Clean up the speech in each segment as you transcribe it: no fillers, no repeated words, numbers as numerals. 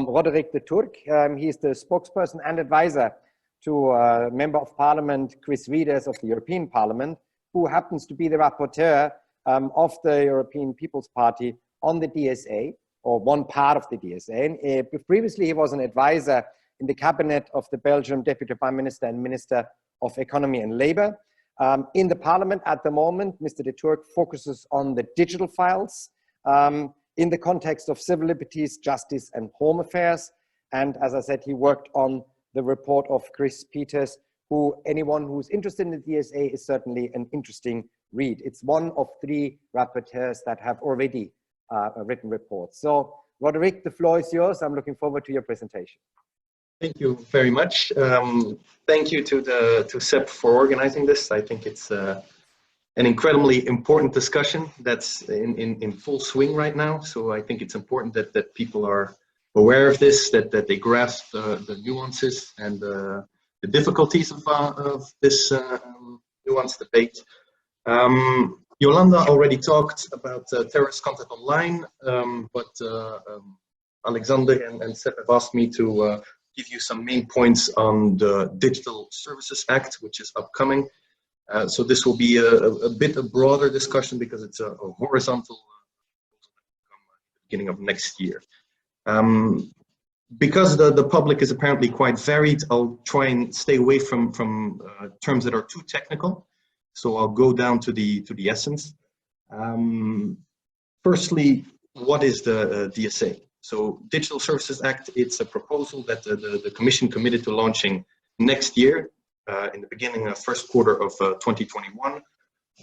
Roderik De Turck. He is the spokesperson and advisor to Member of Parliament Kris of the European Parliament, who happens to be the rapporteur of the European People's Party on the DSA, or one part of the DSA. And, previously, he was an advisor in the cabinet of the Belgian Deputy Prime Minister and Minister of Economy and Labour. In the Parliament at the moment, Mr. De Turck focuses on the digital files in the context of civil liberties, justice and home affairs. And as I said, he worked on the report of Kris Peeters, who anyone who's interested in the DSA is certainly an interesting read. It's one of 3 rapporteurs that have already written reports. So Roderik, the floor is yours. I'm looking forward to your presentation. Thank you very much. Thank you to CEP for organizing this. I think it's an incredibly important discussion that's in full swing right now. So I think it's important that people are aware of this, that they grasp the nuances and the difficulties of this nuanced debate. Yolanda already talked about terrorist content online, but Alexander and CEP have asked me to give you some main points on the Digital Services Act, which is upcoming. So this will be a bit a broader discussion because it's a horizontal beginning of next year. Because the public is apparently quite varied, I'll try and stay away from terms that are too technical. So I'll go down to the essence. Firstly, what is the DSA? So Digital Services Act, it's a proposal that the Commission committed to launching next year, in the beginning of first quarter of 2021,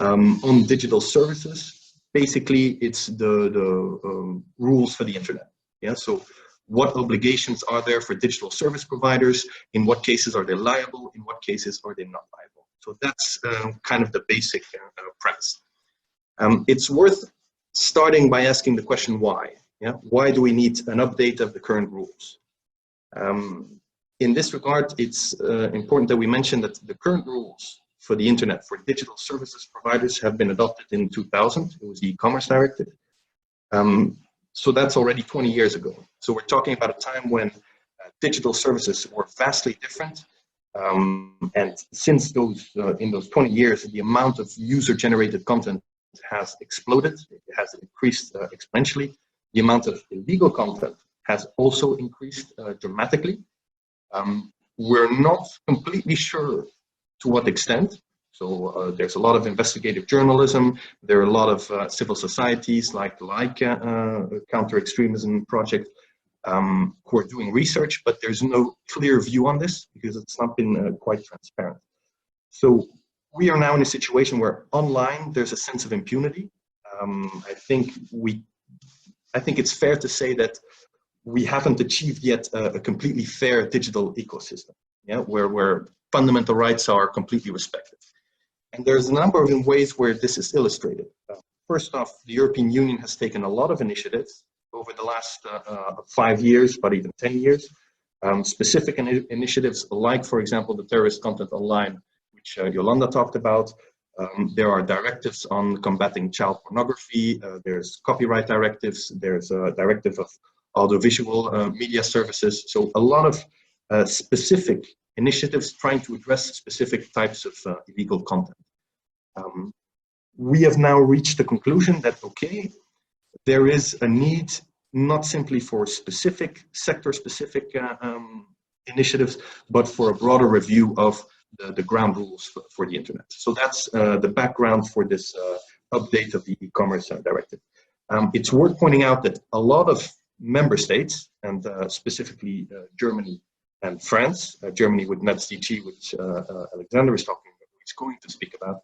on digital services. Basically, it's the rules for the internet. Yeah. So what obligations are there for digital service providers? In what cases are they liable? In what cases are they not liable? So that's kind of the basic premise. It's worth starting by asking the question why. Yeah, why do we need an update of the current rules? In this regard, it's important that we mention that the current rules for the internet for digital services providers have been adopted in 2000. It was the e-commerce directive. So that's already 20 years ago. So we're talking about a time when digital services were vastly different. And since in those 20 years, the amount of user-generated content has exploded. It has increased exponentially. The amount of illegal content has also increased dramatically. We're not completely sure to what extent. So there's a lot of investigative journalism. There are a lot of civil societies like Counter-Extremism Project who are doing research, but there's no clear view on this because it's not been quite transparent. So we are now in a situation where online there's a sense of impunity. I think it's fair to say that we haven't achieved yet a completely fair digital ecosystem, yeah, where fundamental rights are completely respected. And there's a number of ways where this is illustrated. First off, the European Union has taken a lot of initiatives over the last 5 years, but even 10 years. Specific initiatives like, for example, the terrorist content online, which Yolanda talked about. There are directives on combating child pornography. There's copyright directives. There's a directive of audiovisual media services. So a lot of specific initiatives trying to address specific types of illegal content. We have now reached the conclusion that, okay, there is a need not simply for specific sector-specific initiatives, but for a broader review of the ground rules for the internet. So that's the background for this update of the e-commerce directive. It's worth pointing out that a lot of member states, and specifically Germany and France, Germany with NetzDG, which Alexander is going to speak about,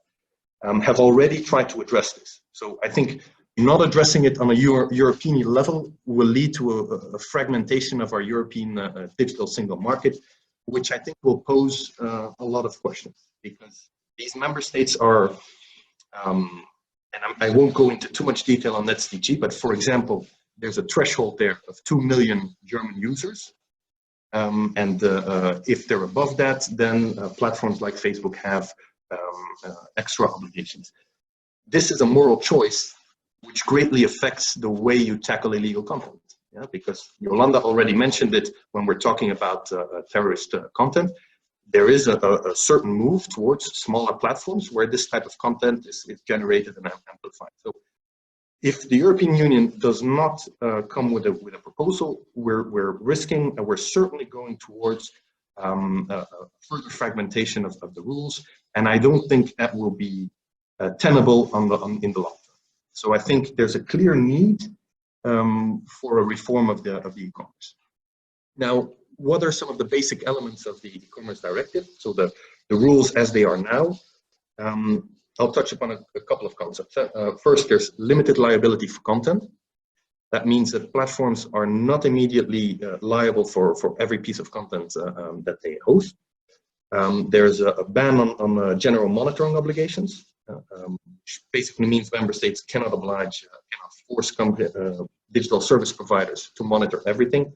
have already tried to address this. So I think not addressing it on a European level will lead to a fragmentation of our European digital single market, which I think will pose a lot of questions, because these member states are, and I won't go into too much detail on NetzDG, but for example, there's a threshold there of 2 million German users. And if they're above that, then platforms like Facebook have extra obligations. This is a moral choice which greatly affects the way you tackle illegal content. Yeah, because Yolanda already mentioned it when we're talking about terrorist content. There is a certain move towards smaller platforms where this type of content is generated and amplified. So if the European Union does not come with a proposal, we're risking, and we're certainly going towards further fragmentation of the rules, and I don't think that will be tenable in the long term. So I think there's a clear need for a reform of the e-commerce. Now, what are some of the basic elements of the e-commerce directive? So the rules as they are now. I'll touch upon a couple of concepts. First, there's limited liability for content. That means that platforms are not immediately liable for every piece of content that they host. There's a ban on general monitoring obligations, which basically means member states cannot force digital service providers to monitor everything.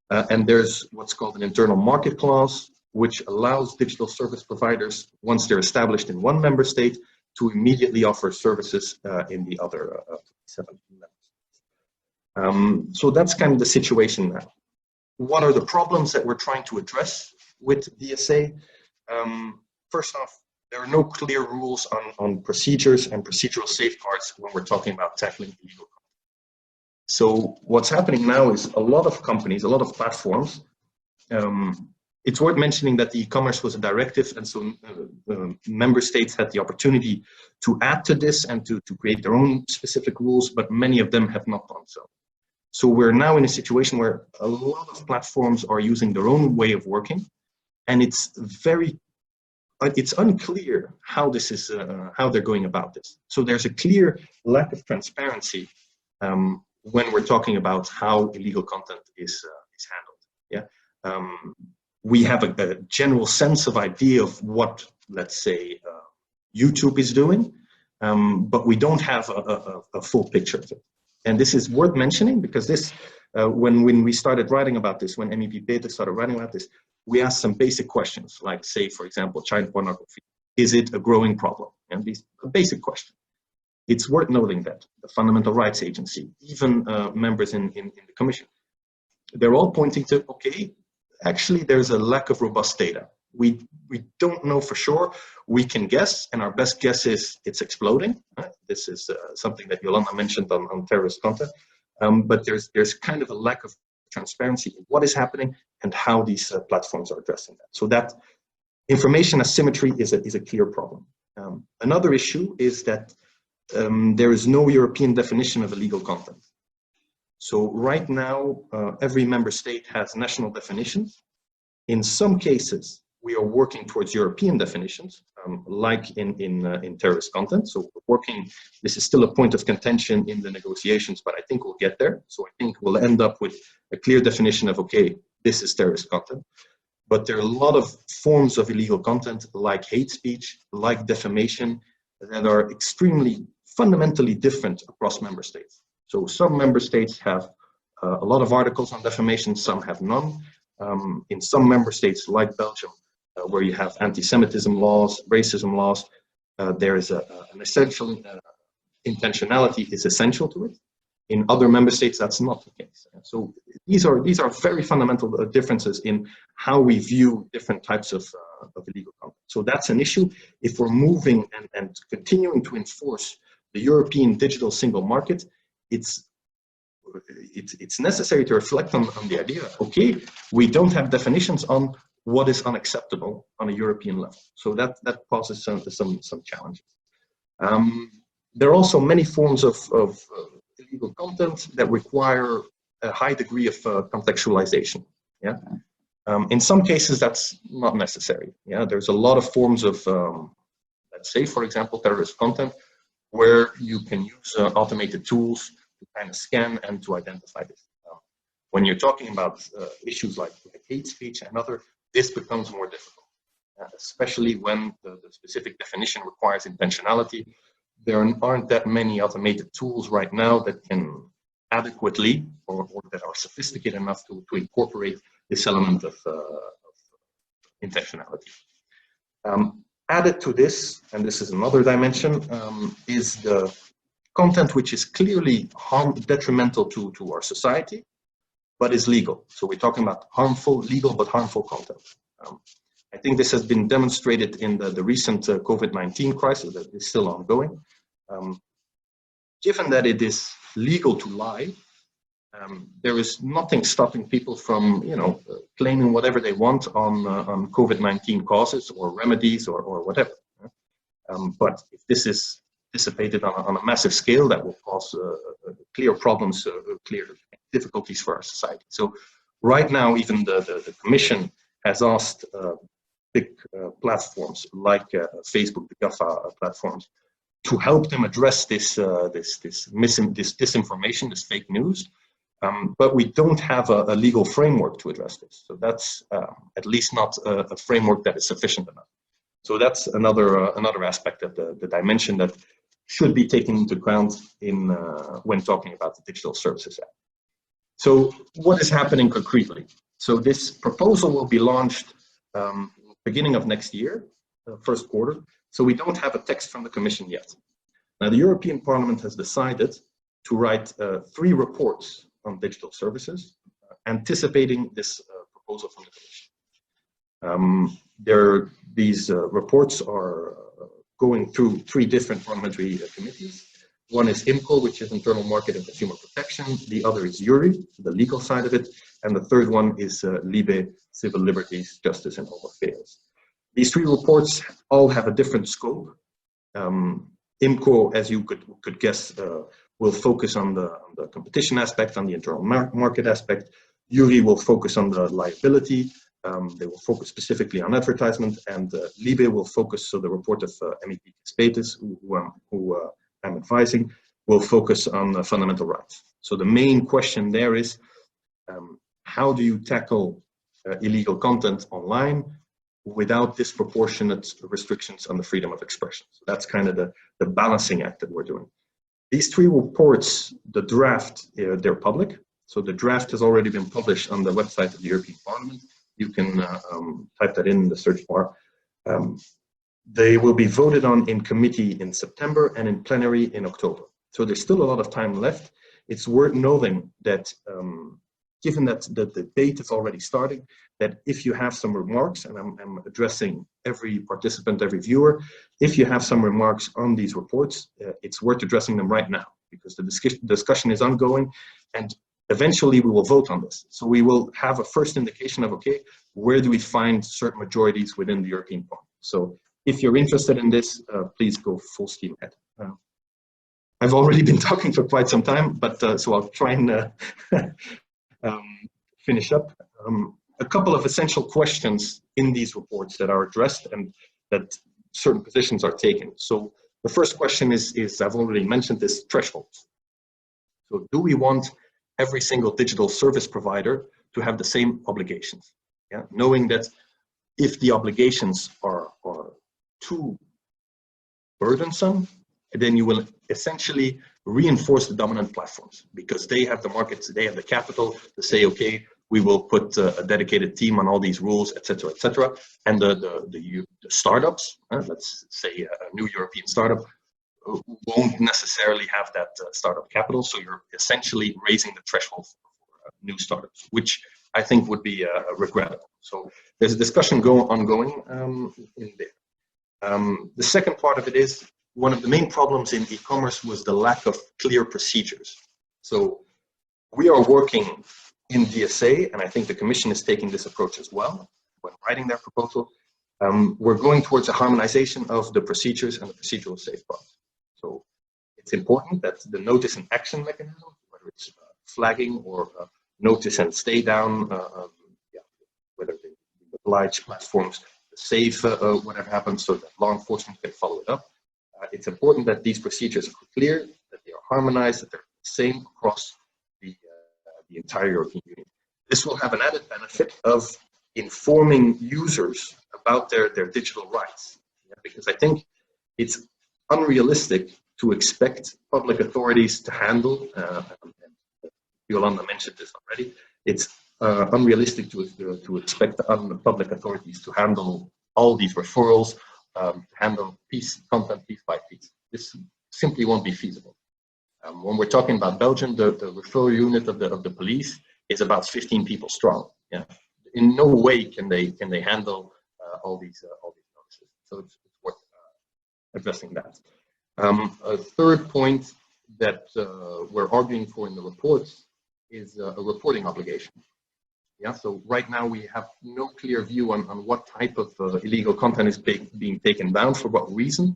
And there's what's called an internal market clause, which allows digital service providers, once they're established in one member state, to immediately offer services in the other 7 members. So that's kind of the situation now. What are the problems that we're trying to address with DSA? First off, there are no clear rules on procedures and procedural safeguards when we're talking about tackling illegal content. So what's happening now is a lot of companies, a lot of platforms, it's worth mentioning that the e-commerce was a directive, and so member states had the opportunity to add to this and to create their own specific rules, but many of them have not done so. So we're now in a situation where a lot of platforms are using their own way of working, and it's unclear how this is how they're going about this. So there's a clear lack of transparency when we're talking about how illegal content is handled. Yeah, we have a general sense of idea of what, let's say, YouTube is doing, but we don't have a full picture of it. And this is worth mentioning because this, when we started writing about this, when MEP Peeters started writing about this, we asked some basic questions, like, say, for example, child pornography. Is it a growing problem? And these basic questions. It's worth noting that the Fundamental Rights Agency, even members in the Commission, they're all pointing to, okay, actually there's a lack of robust data. We don't know for sure. We can guess, and our best guess is it's exploding. This is something that Yolanda mentioned on terrorist content, but there's kind of a lack of transparency in what is happening and how these platforms are addressing that. So that information asymmetry is a clear problem. Another issue is that there is no European definition of illegal content. So right now, every member state has national definitions. In some cases, we are working towards European definitions, like in terrorist content. So we're working, this is still a point of contention in the negotiations, but I think we'll get there. So I think we'll end up with a clear definition of, okay, this is terrorist content. But there are a lot of forms of illegal content, like hate speech, like defamation, that are extremely fundamentally different across member states. So some member states have a lot of articles on defamation, some have none. In some member states, like Belgium, where you have anti-Semitism laws, racism laws, there is an essential intentionality is essential to it. In other member states, that's not the case. So these are very fundamental differences in how we view different types of illegal content. So that's an issue. If we're moving and continuing to enforce the European digital single market, it's necessary to reflect on the idea, okay, we don't have definitions on what is unacceptable on a European level. So that poses some challenges. There are also many forms of illegal content that require a high degree of contextualization. Yeah. In some cases, that's not necessary. Yeah. There's a lot of forms of, let's say, for example, terrorist content, where you can use automated tools to kind of scan and to identify this. When you're talking about issues like hate speech and other, this becomes more difficult, especially when the specific definition requires intentionality. There aren't that many automated tools right now that can adequately or that are sophisticated enough to incorporate this element of intentionality. Added to this, and this is another dimension, is the content which is clearly detrimental to our society, but is legal. So we're talking about legal but harmful content. I think this has been demonstrated in the recent COVID-19 crisis that is still ongoing. Given that it is legal to lie, there is nothing stopping people from, claiming whatever they want on COVID-19 causes or remedies or whatever. But if this is dissipated on a massive scale, that will cause clear problems, clear difficulties for our society. So right now, even the Commission has asked big platforms like Facebook, the GAFA platforms, to help them address this disinformation, this fake news. But we don't have a legal framework to address this. So that's at least not a framework that is sufficient enough. So that's another aspect of the dimension that should be taken into account when talking about the Digital Services Act. So what is happening concretely? So this proposal will be launched beginning of next year, first quarter. So we don't have a text from the Commission yet. Now the European Parliament has decided to write 3 reports on digital services, anticipating this proposal from the Commission. These reports are going through 3 different parliamentary committees. One is IMCO, which is Internal Market and Consumer Protection. The other is URI, the legal side of it. And the third one is LIBE, Civil Liberties, Justice and Home Affairs. These 3 reports all have a different scope. IMCO, as you could guess, will focus on the competition aspect, on the internal market aspect. URI will focus on the liability. They will focus specifically on advertisement, and LIBE will focus, so the report of MEP Peeters, who I'm advising, will focus on fundamental rights. So the main question there is, how do you tackle illegal content online without disproportionate restrictions on the freedom of expression? So that's kind of the balancing act that we're doing. These 3 reports, the draft, they're public. So the draft has already been published on the website of the European Parliament. You can type that in the search bar. They will be voted on in committee in September and in plenary in October. So there's still a lot of time left. It's worth noting that given that the debate is already starting, that if you have some remarks, and I'm addressing every participant, every viewer, if you have some remarks on these reports, it's worth addressing them right now, because the discussion is ongoing, and eventually we will vote on this. So we will have a first indication of, okay, where do we find certain majorities within the European Parliament? So if you're interested in this, please go full steam ahead. I've already been talking for quite some time, but so I'll try and finish up. A couple of essential questions in these reports that are addressed and that certain positions are taken. So the first question is I've already mentioned this, thresholds. So do we want every single digital service provider to have the same obligations? Yeah? Knowing that if the obligations are too burdensome, then you will essentially reinforce the dominant platforms, because they have the markets, they have the capital to say, okay, we will put a dedicated team on all these rules, etc., etc. And the startups, let's say a new European startup, won't necessarily have that startup capital. So you're essentially raising the threshold for new startups, which I think would be regrettable. So there's a discussion ongoing in there. The second part of it is, one of the main problems in e-commerce was the lack of clear procedures. So we are working in DSA, and I think the Commission is taking this approach as well when writing their proposal. We're going towards a harmonization of the procedures and the procedural safeguards. So it's important that the notice and action mechanism, whether it's flagging or notice and stay down, whether they oblige platforms to save whatever happens so that law enforcement can follow it up. It's important that these procedures are clear, that they are harmonized, that they're the same across the entire European Union. This will have an added benefit of informing users about their digital rights, because I think it's unrealistic to expect public authorities to handle, Yolanda mentioned this already, it's unrealistic to expect public authorities to handle all these referrals, handle content piece by piece. This simply won't be feasible. When we're talking about Belgium, the referral unit of the police is about 15 people strong. Yeah, in no way can they handle all these notices. So it's worth addressing that. A third point that we're arguing for in the reports is a reporting obligation. Yeah, so right now we have no clear view on what type of illegal content is being taken down for what reason.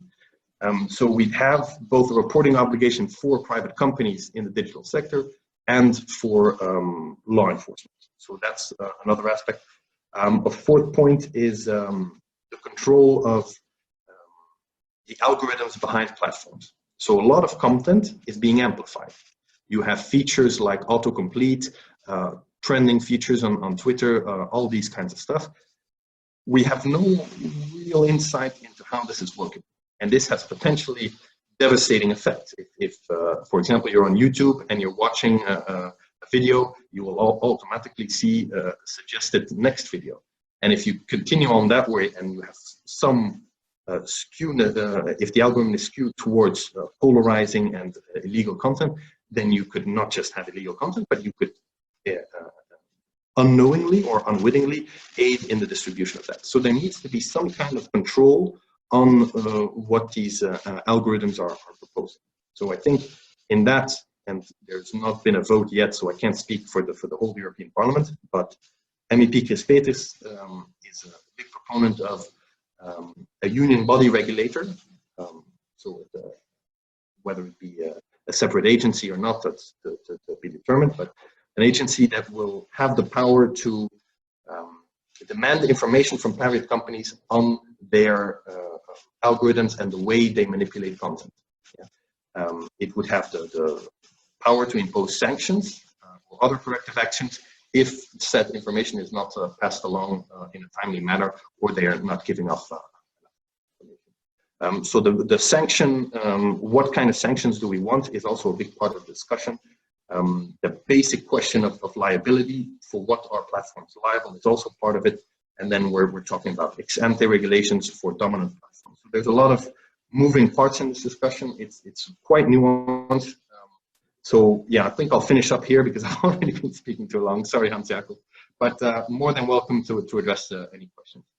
So we have both a reporting obligation for private companies in the digital sector and for law enforcement. So that's another aspect. A fourth point is the control of the algorithms behind platforms. So a lot of content is being amplified. You have features like autocomplete, trending features on Twitter, all these kinds of stuff. We have no real insight into how this is working. And this has potentially devastating effects. If for example, you're on YouTube and you're watching a video, you will automatically see a suggested next video. And if you continue on that way and you have some skew, if the algorithm is skewed towards polarizing and illegal content, then you could not just have illegal content, but you could unknowingly or unwittingly aid in the distribution of that. So there needs to be some kind of control on what these algorithms are proposing. So I think in that, and there's not been a vote yet, so I can't speak for the whole European Parliament, but MEP Kris Peeters is a big proponent of a union body regulator. So whether it be a separate agency or not, that's to be determined, but an agency that will have the power to demand information from private companies on their algorithms and the way they manipulate content. Yeah. It would have the power to impose sanctions or other corrective actions if said information is not passed along in a timely manner, or they are not giving off information. So the sanction, what kind of sanctions do we want, is also a big part of the discussion. The basic question of liability, for what are platforms liable, is also part of it. And then we're talking about ex-ante regulations for dominant platforms. So there's a lot of moving parts in this discussion. It's quite nuanced. So yeah, I think I'll finish up here because I've already been speaking too long. Sorry, Hans-Jakob, but more than welcome to address any questions.